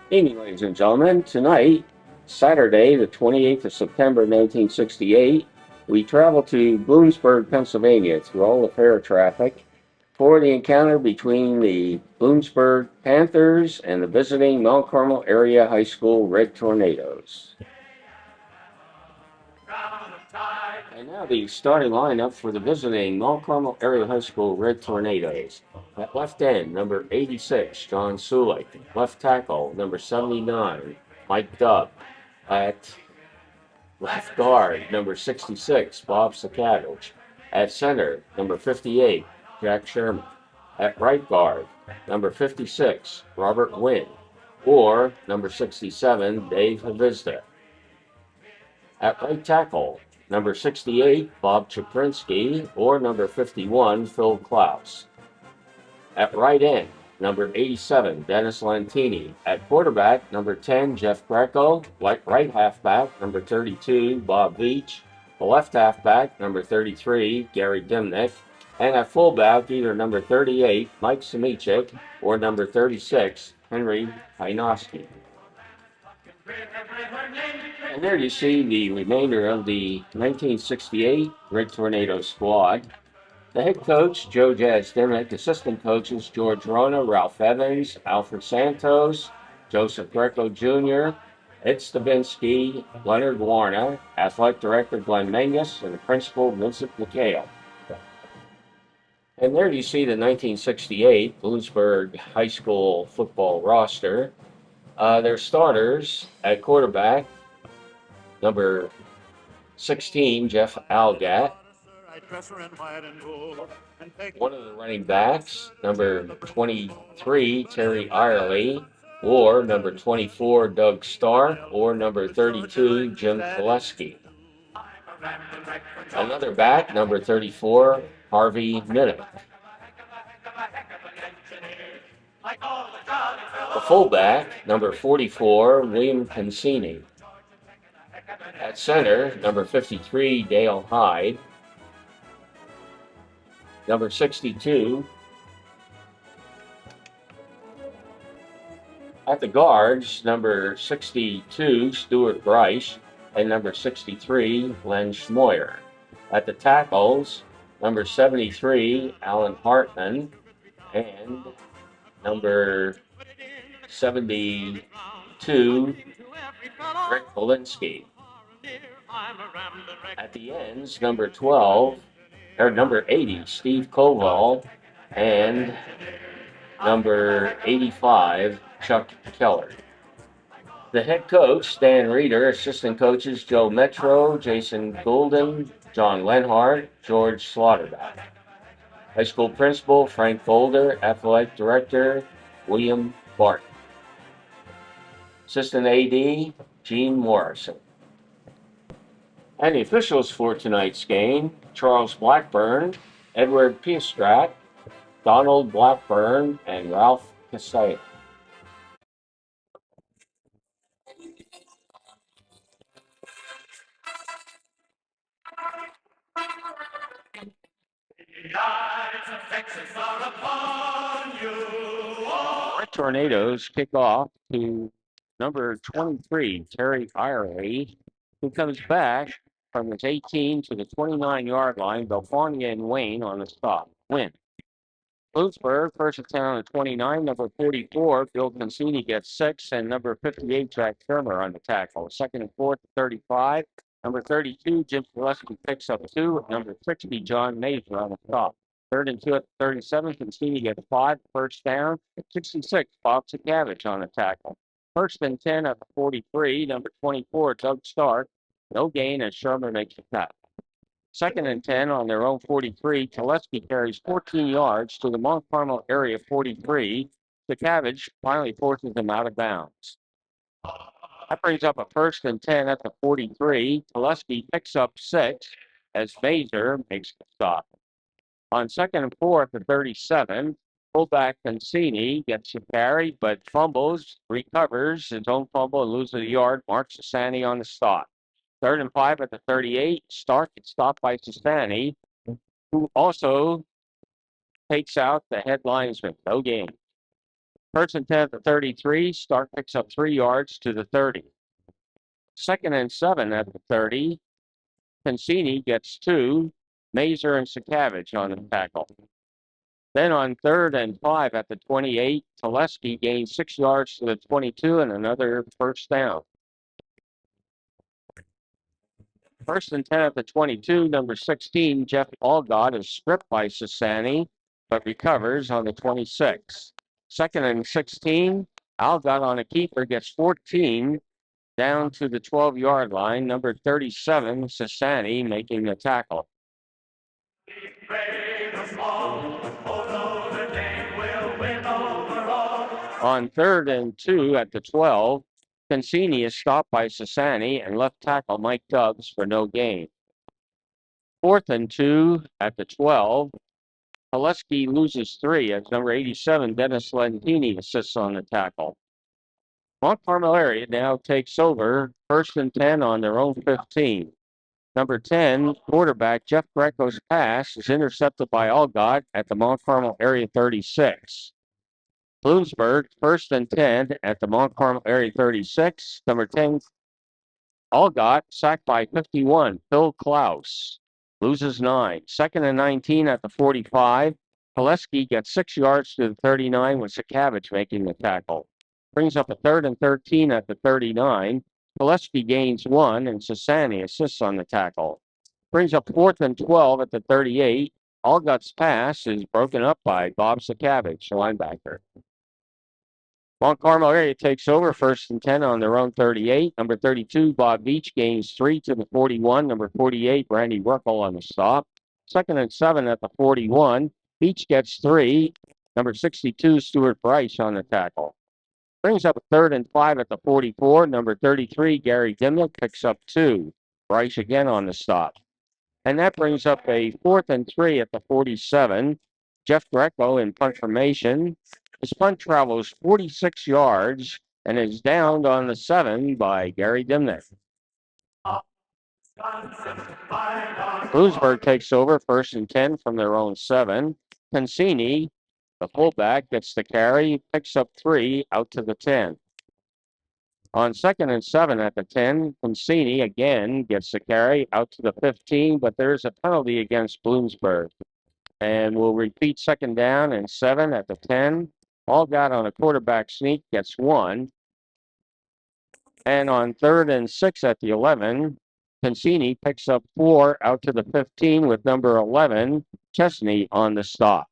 Evening, ladies and gentlemen. Tonight, Saturday, the 28th of September, 1968, we travel to Bloomsburg, Pennsylvania through all the fair traffic for the encounter between the Bloomsburg Panthers and the visiting Mount Carmel Area High School Red Tornadoes. And now the starting lineup for the visiting Mount Carmel Area High School Red Tornadoes. At left end, number 86, John Sulik. Left tackle, number 79, Mike Dubb. At left guard, number 66, Bob Sakavich. At center, number 58, Jack Sherman. At right guard, number 56, Robert Wynn. Or number 67, Dave Havizda. At right tackle, number 68, Bob Chaprinsky, or number 51, Phil Klaus. At right end, number 87, Dennis Lantini. At quarterback, number 10, Jeff Greco. Right halfback, number 32, Bob Veach. The left halfback, number 33, Gary Dimnick. And at fullback, either number 38, Mike Simichik, or number 36, Henry Hainoski. And there you see the remainder of the 1968 Red Tornado squad. The head coach, Joe Jazz Dimmick, assistant coaches, George Rona, Ralph Evans, Alfred Santos, Joseph Greco Jr., Ed Stavinsky, Leonard Warner, athletic director Glenn Mengus, and the principal, Vincent McHale. And there you see the 1968 Bloomsburg High School football roster. Their starters at quarterback, number 16, Jeff Algat. One of the running backs, number 23, Terry Irely, or number 24, Doug Stark, or number 32, Jim Koleski. Another back, number 34, Harvey Minnick. The fullback, number 44, William Cancini. At center, number 53, Dale Hyde. Number 62. At the guards, number 62, Stuart Bryce, and number 63, Len Schmoyer. At the tackles, number 73, Alan Hartman, and number 72, Rick Polinsky. At the ends, number 80, Steve Koval, and number 85, Chuck Keller. The head coach, Stan Reeder, assistant coaches, Joe Metro, Jason Golden, John Lenhart, George Slaughterback. High school principal, Frank Boulder, athletic director, William Barton. Assistant AD, Gene Morrison. And the officials for tonight's game, Charles Blackburn, Edward Piestrat, Donald Blackburn, and Ralph Casay. Red Tornadoes kick off to number 23, Terry Irely, who comes back from his 18 to the 29-yard line, Belfonia and Wayne on the stop. Win. Bloomsburg, first and 10 on the 29, number 44, Bill Cancini gets 6, and number 58, Jack Shermer on the tackle. Second and fourth, 35, number 32, Jim Gillespie picks up 2, number 60, John Major on the stop. Third and 2 at 37, Cancini gets 5, first down. 66, Bob Sakavich on the tackle. First and 10 at the 43, number 24, Doug Stark. No gain as Shermer makes the tackle. Second and 10 on their own 43. Gillespie carries 14 yards to the Mount Carmel area 43. Sakavich finally forces them out of bounds. That brings up a first and 10 at the 43. Gillespie picks up 6 as Mazur makes the stop. On second and 4 at the 37, fullback Cancini gets a carry, but fumbles, recovers his own fumble and loses a yard. Mark Sassani on the stop. Third and 5 at the 38. Stark gets stopped by Sassani, who also takes out the head linesman. No gain. First and 10 at the 33. Stark picks up 3 yards to the 30. Second and 7 at the 30. Cassini gets 2. Mazer and Sakavage on the tackle. Then on third and 5 at the 28, Teleski gains 6 yards to the 22 and another first down. First and 10 at the 22, number 16, Jeff Algott is stripped by Sassani, but recovers on the 26. Second and 16, Algott on a keeper gets 14 down to the 12-yard line. Number 37, Sassani, making the tackle. On third and 2 at the 12, Cassini is stopped by Sassani and left tackle Mike Dubs for no gain. Fourth and 2 at the 12, Haleski loses 3 as number 87, Dennis Lentini, assists on the tackle. Mont Carmel area now takes over first and 10 on their own 15. Number 10, quarterback Jeff Greco's pass is intercepted by Algott at the Mont Carmel area 36. Bloomsburg, first and 10 at the Mont Carmel area 36. Number 10, Algott, sacked by 51, Phil Klaus. Loses 9. Second and 19 at the 45. Koleski gets 6 yards to the 39 with Sakavage making the tackle. Brings up a third and 13 at the 39. Koleski gains 1 and Sassani assists on the tackle. Brings up fourth and 12 at the 38. Algott's pass is broken up by Bob Sakavage, linebacker. Mont Carmel area takes over first and 10 on their own 38. Number 32, Bob Beach gains 3 to the 41. Number 48, Randy Ruckel on the stop. Second and 7 at the 41. Beach gets 3. Number 62, Stuart Bryce on the tackle. Brings up a third and 5 at the 44. Number 33, Gary Dimmick picks up 2. Bryce again on the stop. And that brings up a fourth and 3 at the 47. Jeff Greco in punt formation. His punt travels 46 yards and is downed on the 7 by Gary Dimnick. Bloomsburg takes over first and 10 from their own 7. Cassini, the fullback, gets the carry, picks up 3 out to the 10. On second and 7 at the 10, Cassini again gets the carry out to the 15, but there's a penalty against Bloomsburg. And we'll repeat second down and 7 at the 10. Algott on a quarterback sneak gets 1. And on third and 6 at the 11, Cassini picks up 4 out to the 15 with number 11, Chesney, on the stop.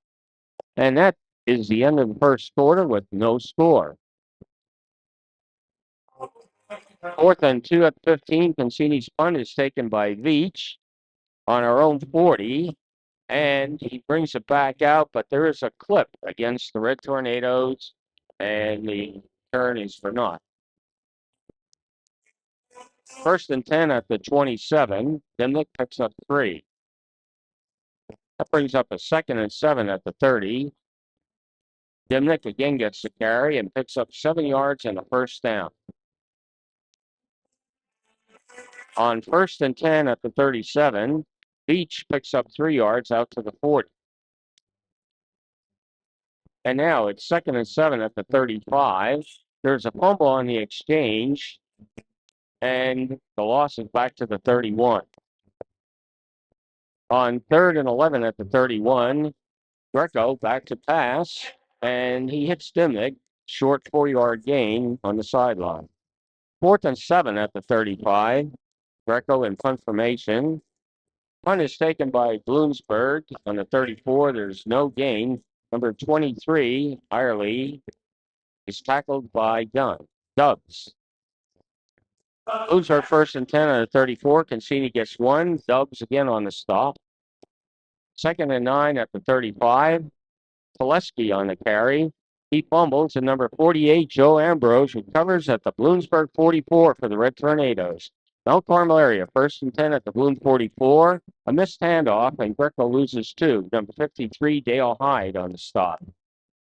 And that is the end of the first quarter with no score. Fourth and 2 at 15, Cassini's punt is taken by Veach on our own 40. And he brings it back out, but there is a clip against the Red Tornadoes, and the turn is for naught. First and 10 at the 27. Dimnick picks up 3. That brings up a second and 7 at the 30. Dimnick again gets the carry and picks up 7 yards and a first down. On first and 10 at the 37, Beach picks up 3 yards out to the 40. And now it's second and 7 at the 35. There's a fumble on the exchange, and the loss is back to the 31. On third and 11 at the 31, Greco back to pass, and he hits Dimnick, short 4-yard gain on the sideline. Fourth and 7 at the 35, Greco in punt formation. Punt is taken by Bloomsburg on the 34. There's no gain. Number 23, Irely, is tackled by Dubs. Bloomsburg first and 10 on the 34. Cassini gets 1. Dubs again on the stop. Second and 9 at the 35. Koleski on the carry. He fumbles, and number 48, Joe Ambrose, recovers at the Bloomsburg 44 for the Red Tornadoes. Mount Carmel area, first and 10 at the Bloom 44. A missed handoff, and Greco loses 2. Number 53, Dale Hyde on the stop.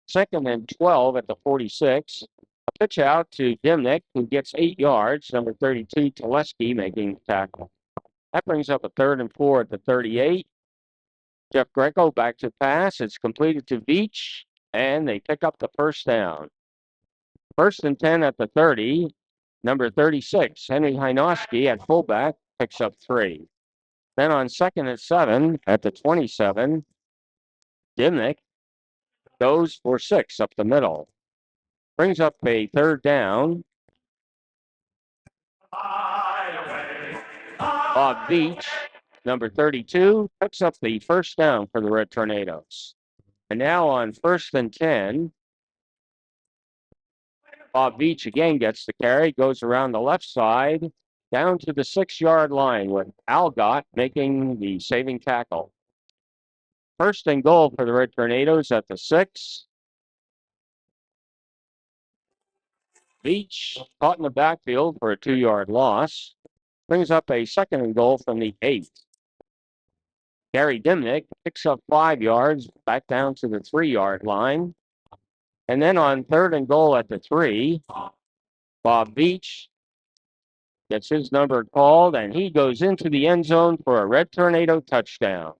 Second and 12 at the 46. A pitch out to Dimnick, who gets 8 yards. Number 32, Teleski, making the tackle. That brings up a third and 4 at the 38. Jeff Greco back to pass. It's completed to Veach, and they pick up the first down. First and 10 at the 30. Number 36, Henry Hynoski at fullback, picks up 3. Then on second and 7 at the 27, Dimnick goes for 6 up the middle. Brings up a third down. Bob Beach, number 32, picks up the first down for the Red Tornadoes. And now on first and 10, Bob Beach again gets the carry, goes around the left side, down to the 6-yard line with Algott making the saving tackle. First and goal for the Red Tornadoes at the 6. Beach caught in the backfield for a 2-yard loss. Brings up a second and goal from the 8. Gary Dimnick picks up 5 yards, back down to the 3-yard line. And then on third and goal at the 3, Bob Beach gets his number called, and he goes into the end zone for a Red Tornado touchdown.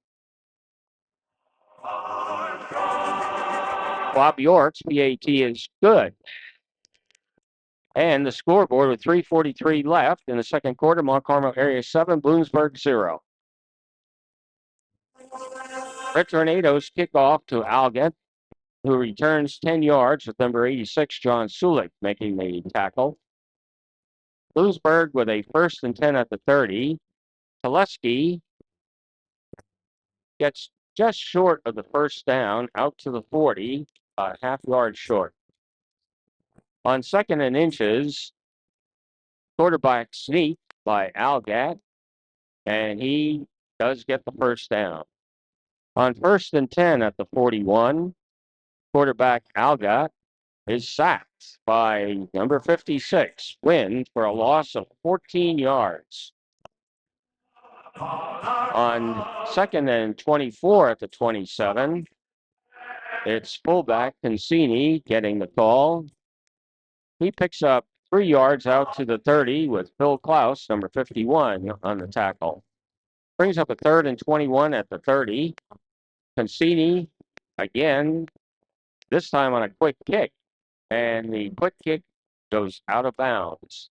Bob York's PAT is good. And the scoreboard with 3:43 left in the second quarter, Mount Carmel area 7, Bloomsburg 0. Red Tornadoes kick off to Algott, who returns 10 yards with number 86, John Sulik, making the tackle. Bloomsburg with a first and 10 at the 30. Teleski gets just short of the first down, out to the 40, a half yard short. On second and inches, quarterback sneak by Algott, and he does get the first down. On first and 10 at the 41, quarterback Algott is sacked by number 56, Wynn, for a loss of 14 yards. On second and 24 at the 27, it's fullback Consini getting the call. He picks up 3 yards out to the 30 with Phil Klaus, number 51, on the tackle. Brings up a third and 21 at the 30. Consini, again, this time on a quick kick. And the quick kick goes out of bounds.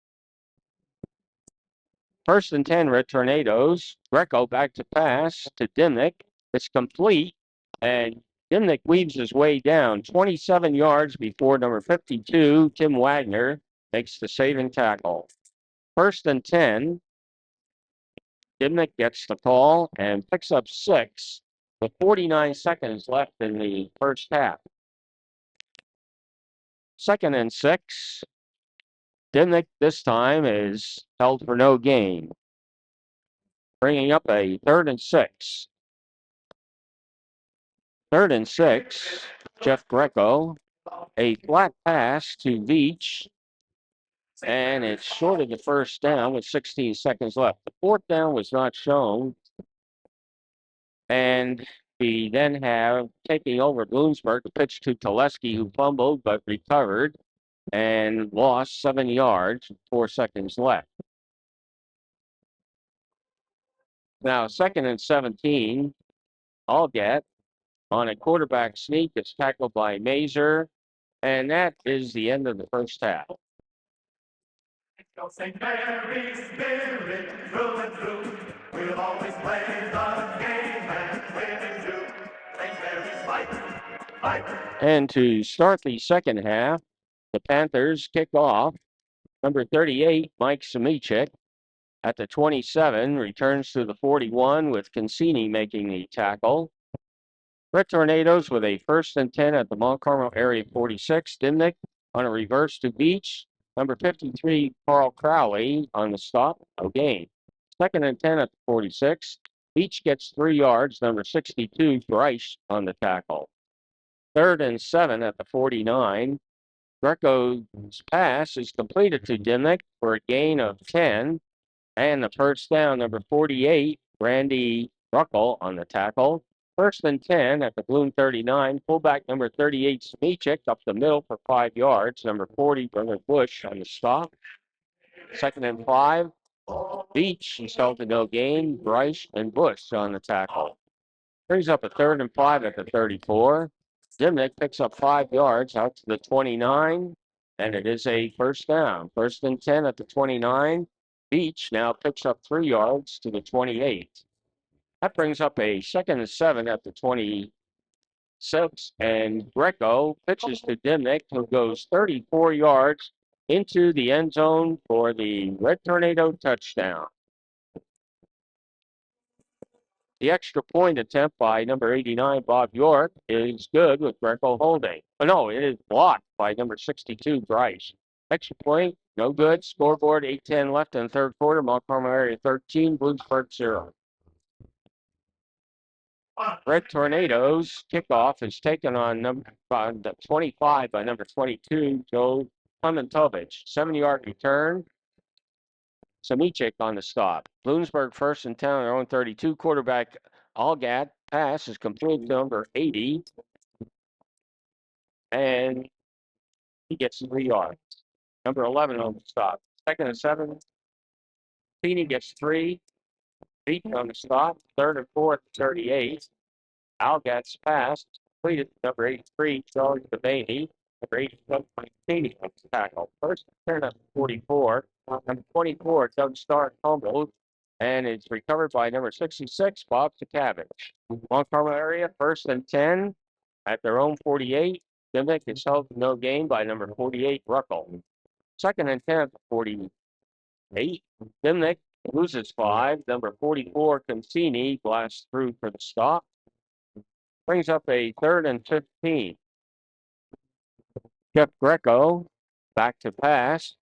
First and 10, Red Tornadoes. Greco back to pass to Dimnick. It's complete, and Dimnick weaves his way down 27 yards before number 52, Tim Wagner, makes the saving tackle. First and 10, Dimnick gets the call and picks up 6 with 49 seconds left in the first half. Second and 6, Dimnick this time is held for no gain, bringing up a third and 6. Third and 6, Jeff Greco, a flat pass to Veach, and it's short of the first down with 16 seconds left. The fourth down was not shown, and we then have taking over Bloomsburg, the pitch to Teleski, who fumbled but recovered and lost 7 yards, 4 seconds left. Now, second and 17, Algott on a quarterback sneak. It's tackled by Mazer, and that is the end of the first half. St. Mary's spirit through and through. We'll always play the game and win and do. St. Mary's fight. And to start the second half, the Panthers kick off. Number 38, Mike Simichek, at the 27, returns to the 41 with Consini making the tackle. Red Tornadoes with a first and 10 at the Mount Carmel area 46. Dimnick on a reverse to Beach. Number 53, Carl Crowley on the stop. No gain. Second and 10 at the 46. Beach gets 3 yards. Number 62, Bryce on the tackle. Third and 7 at the 49. Greco's pass is completed to Dimnick for a gain of 10. And the first down, number 48, Randy Ruckel on the tackle. First and 10 at the Bloom 39. Fullback number 38, Smichik, up the middle for 5 yards. Number 40, Bernard Bush on the stop. Second and 5. Beach is held to no gain. Bryce and Bush on the tackle. Brings up a third and 5 at the 34. Dimnick picks up 5 yards out to the 29. and it is a first down. 1st and 10 at the 29. Beach now picks up 3 yards to the 28. That brings up a 2nd and 7 at the 26. And Greco pitches to Dimnick, who goes 34 yards into the end zone for the Red Tornado touchdown. The extra point attempt by number 89, Bob York, is good with Greco holding. Oh, no, it is blocked by number 62, Bryce. Extra point, no good. Scoreboard, 8:10 left in the third quarter. Montgomery area 13, Bloomsburg 0. Red Tornadoes kickoff is taken on the 25 by number 22, Joe Klementovich. 7-yard return. Samichik on the stop. Bloomsburg 1st and 10 on their own 32. Quarterback Algat pass is complete to number 80. And he gets 3 yards. Number 11 on the stop. 2nd and 7. Feeney gets 3. Beaton on the stop. 3rd and 4th, 38. Algat's pass completed to number 83, Charles Devaney. Number 87, Feeney on the tackle. 1st and 10 at 44. Number 24, Doug Stark fumbled. And it's recovered by number 66, Bob Sakavich. Montgomery area, 1st and 10 at their own 48. Dimmick is held to no gain by number 48, Ruckel. 2nd and 10 at 48. Dimmick loses 5. Number 44, Consini blasts through for the stop. Brings up a 3rd and 15. Jeff Greco back to pass.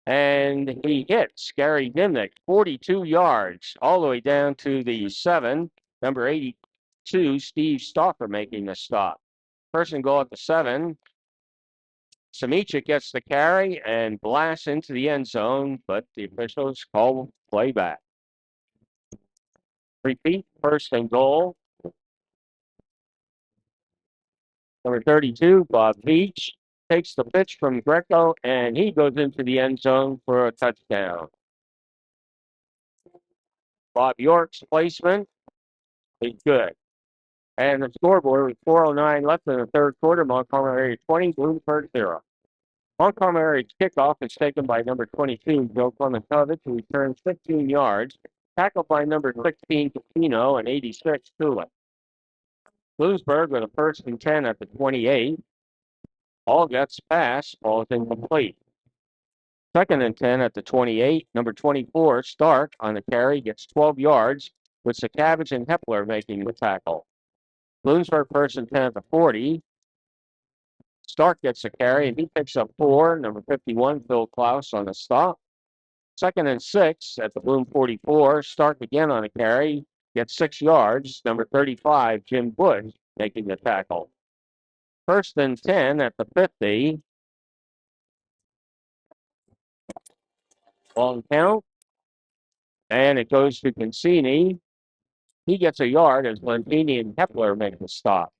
And he hits Gary Dimnick 42 yards all the way down to the 7. Number 82, Steve Stalker making the stop. 1st and goal at the 7. Samichik gets the carry and blasts into the end zone, but the officials call play back. Repeat, 1st and goal. Number 32, Bob Beach, takes the pitch from Greco, and he goes into the end zone for a touchdown. Bob York's placement is good. And the scoreboard with 4:09 left in the third quarter, Montgomery area 20, Bloomsburg 0. Montgomery area's kickoff is taken by number 22, Joe Klementovich, who returns 15 yards, tackled by number 16, Capino, and 86, Tulip. Bloomsburg with a 1st and 10 at the 28. All gets pass, falls incomplete. 2nd and 10 at the 28. Number 24, Stark, on the carry, gets 12 yards, with Sakavich and Hepler making the tackle. Bloomsburg 1st and 10 at the 40. Stark gets a carry, and he picks up 4. Number 51, Phil Klaus on the stop. 2nd and 6 at the Bloom 44. Stark again on a carry, gets 6 yards. Number 35, Jim Bush, making the tackle. 1st and 10 at the 50. Long count. And it goes to Consini. He gets a yard as Lentini and Hepler make the stop.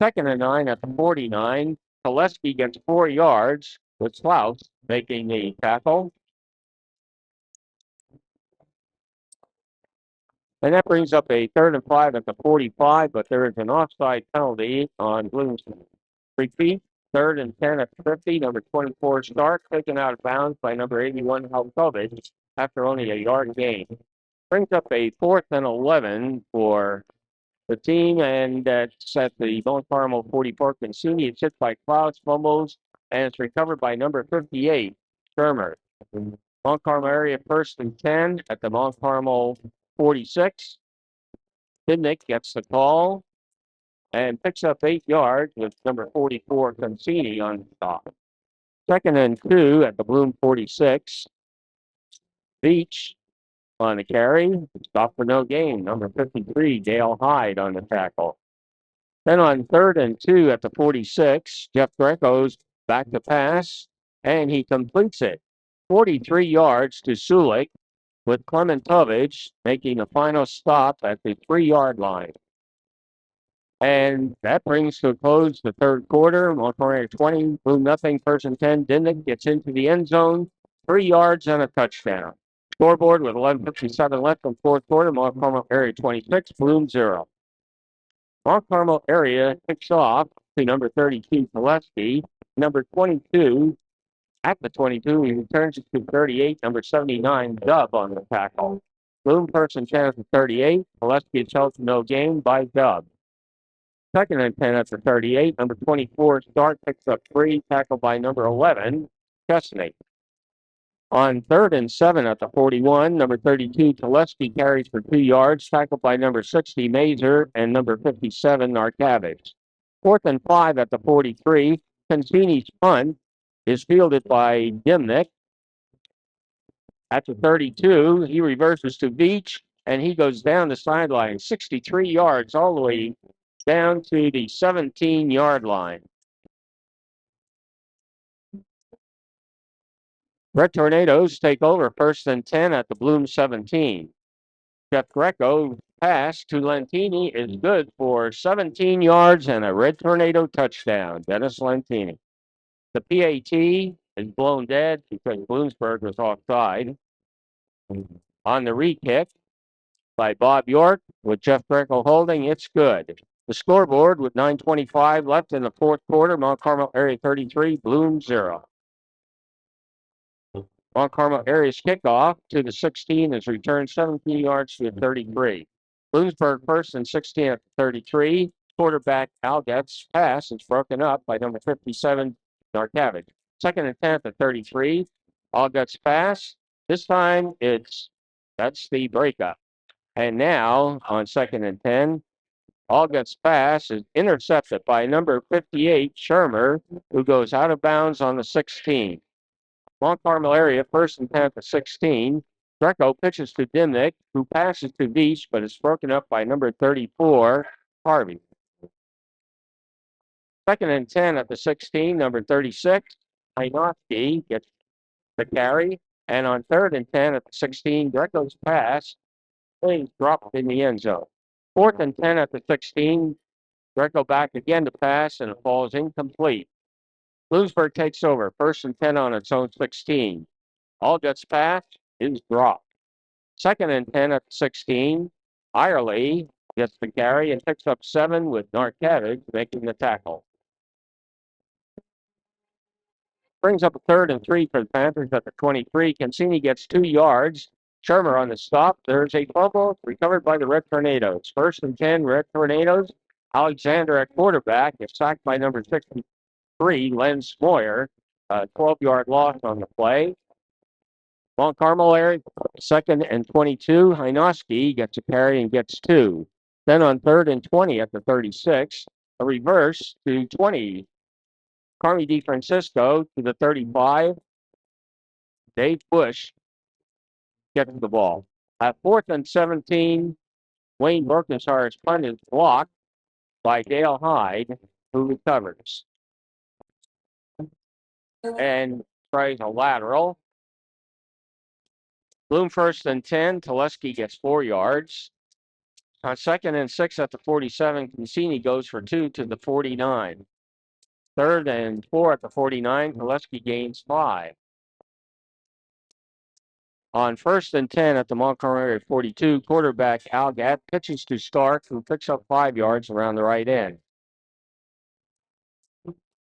2nd and 9 at the 49. Koleski gets 4 yards with Klaus making the tackle. And that brings up a 3rd and 5 at the 45, but there is an offside penalty on Bloomsburg. Repeat, 3rd and 10 at the 50. Number 24, Stark, taken out of bounds by number 81, Halkovich, after only a yard gain. Brings up a 4th and 11 for the team, and that's at the Mount Carmel 44. Consuni. It's hit by Klaus, fumbles, and it's recovered by number 58, Shermer. Mount Carmel area 1st and 10 at the Mount Carmel 46. Sidnick gets the call and picks up 8 yards with number 44, Consini, on the stop. 2nd and 2 at the Bloom 46. Beach on the carry, stop for no gain. Number 53, Dale Hyde on the tackle. Then on 3rd and 2 at the 46, Jeff Greco's back to pass, and he completes it. 43 yards to Sulik, with Klementovich making a final stop at the 3-yard line. And that brings to a close the third quarter. Montgomery 20, Bloom nothing, 1st and 10. Dimnick gets into the end zone, 3 yards and a touchdown. Scoreboard with 11:57 left in fourth quarter. Mount Carmel area 26, Bloom 0. Mount Carmel area kicks off to number 32, Gillespie. number 22. At the 22, he returns it to 38, number 79, Dub on the tackle. Bloom person 10 at the 38. Gillespie is held to no gain by Dub. Second and 10 at the 38. Number 24, Start picks up 3, tackled by number 11, Chesney. On third and 7 at the 41, number 32, Gillespie carries for 2 yards, tackled by number 60, Mazer, and number 57, Narcavage. Fourth and 5 at the 43. Concini's punt is fielded by Dimnick. At the 32, he reverses to Beach, and he goes down the sideline, 63 yards, all the way down to the 17-yard line. Red Tornadoes take over first and 10 at the Bloom 17. Jeff Greco pass to Lentini is good for 17 yards and a Red Tornado touchdown. Dennis Lentini. The PAT is blown dead because Bloomsburg was offside. On the re-kick by Bob York with Jeff Greco holding, it's good. The scoreboard with 9:25 left in the fourth quarter, Mount Carmel area 33, Bloom 0. Mount Carmel area's kickoff to the 16 is returned 17 yards to the 33. Bloomsburg first and 16 at the 33. Quarterback Alget's pass is broken up by number 57, Narcavage. Second and 10 at the 33. Alget's pass. This time that's the breakup. And now on second and 10, Alget's pass is intercepted by number 58, Shermer, who goes out of bounds on the 16. Mount Carmel area, first and 10 at the 16. Greco pitches to Dimnick, who passes to Beach, but is broken up by number 34, Harvey. Second and 10 at the 16, number 36, Hainovsky gets the carry. And on third and 10 at the 16, Greco's pass is dropped in the end zone. Fourth and 10 at the 16, Greco back again to pass, and it falls incomplete. Bloomsburg takes over, first and 10 on its own 16. Alget's pass is dropped. Second and 10 at 16. Irely gets the carry and picks up 7 with Narcavage making the tackle. Brings up a third and 3 for the Panthers at the 23. Concini gets 2 yards. Shermer on the stop. There's a fumble recovered by the Red Tornadoes. First and 10, Red Tornadoes. Alexander at quarterback is sacked by number 63, Len Smoyer. 12-yard loss on the play. Mount Carmel area, second and 22. Hainovsky gets a carry and gets 2. Then on third and 20 at the 36, a reverse to 20. Carmi DeFrancisco to the 35. Dave Bush gets the ball. At fourth and 17, Wayne Berkenshire's punt is blocked by Dale Hyde, who recovers and tries a lateral. Bloom first and 10. Telesky gets 4 yards. On second and 6 at the 47, Concini goes for 2 to the 49. Third and 4 at the 49, Telesky gains 5. On first and 10 at the Mount Carmel area 42, quarterback Algat pitches to Stark, who picks up 5 yards around the right end.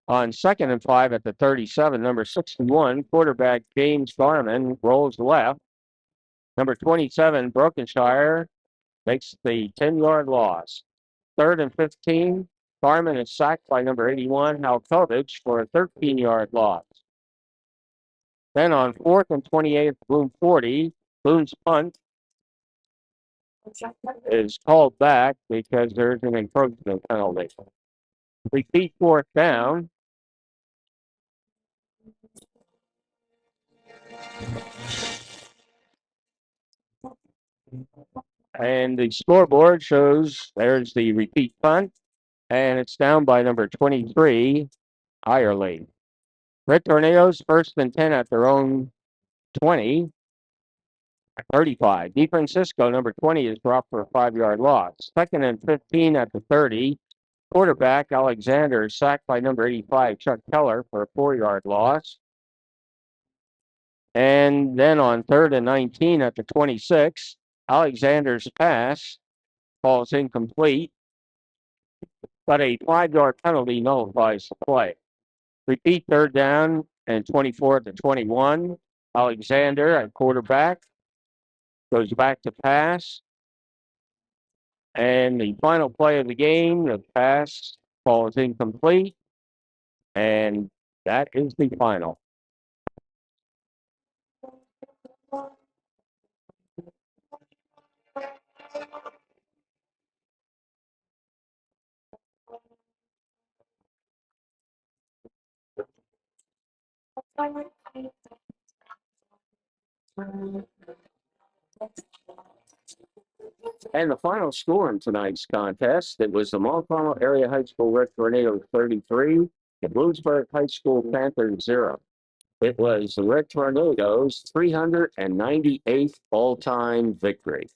On second and 5 at the 37, number 61, quarterback James Garman rolls left. Number 27, Brokenshire, makes the 10-yard loss. Third and 15, Garman is sacked by number 81, Halkovich, for a 13-yard loss. Then on fourth and 28, Bloom 40, Bloom's punt is called back because there's an encroachment penalty. Repeat fourth down. And the scoreboard shows there's the repeat punt, and it's down by number 23, Irely. Red Tornadoes first and 10 at their own 20, 35. DeFrancisco, number 20, is dropped for a 5-yard loss. Second and 15 at the 30. Quarterback Alexander is sacked by number 85, Chuck Keller, for a 4-yard loss. And then on third and 19 at the 26, Alexander's pass falls incomplete, but a 5-yard penalty nullifies the play. Repeat third down and 24 to 21. Alexander at quarterback goes back to pass. And the final play of the game, the pass falls incomplete. And that is the final. And the final score in tonight's contest, it was the Mont Carmel Area High School Red Tornadoes 33, the Bloomsburg High School Panthers 0. It was the Red Tornadoes' 398th all-time victory.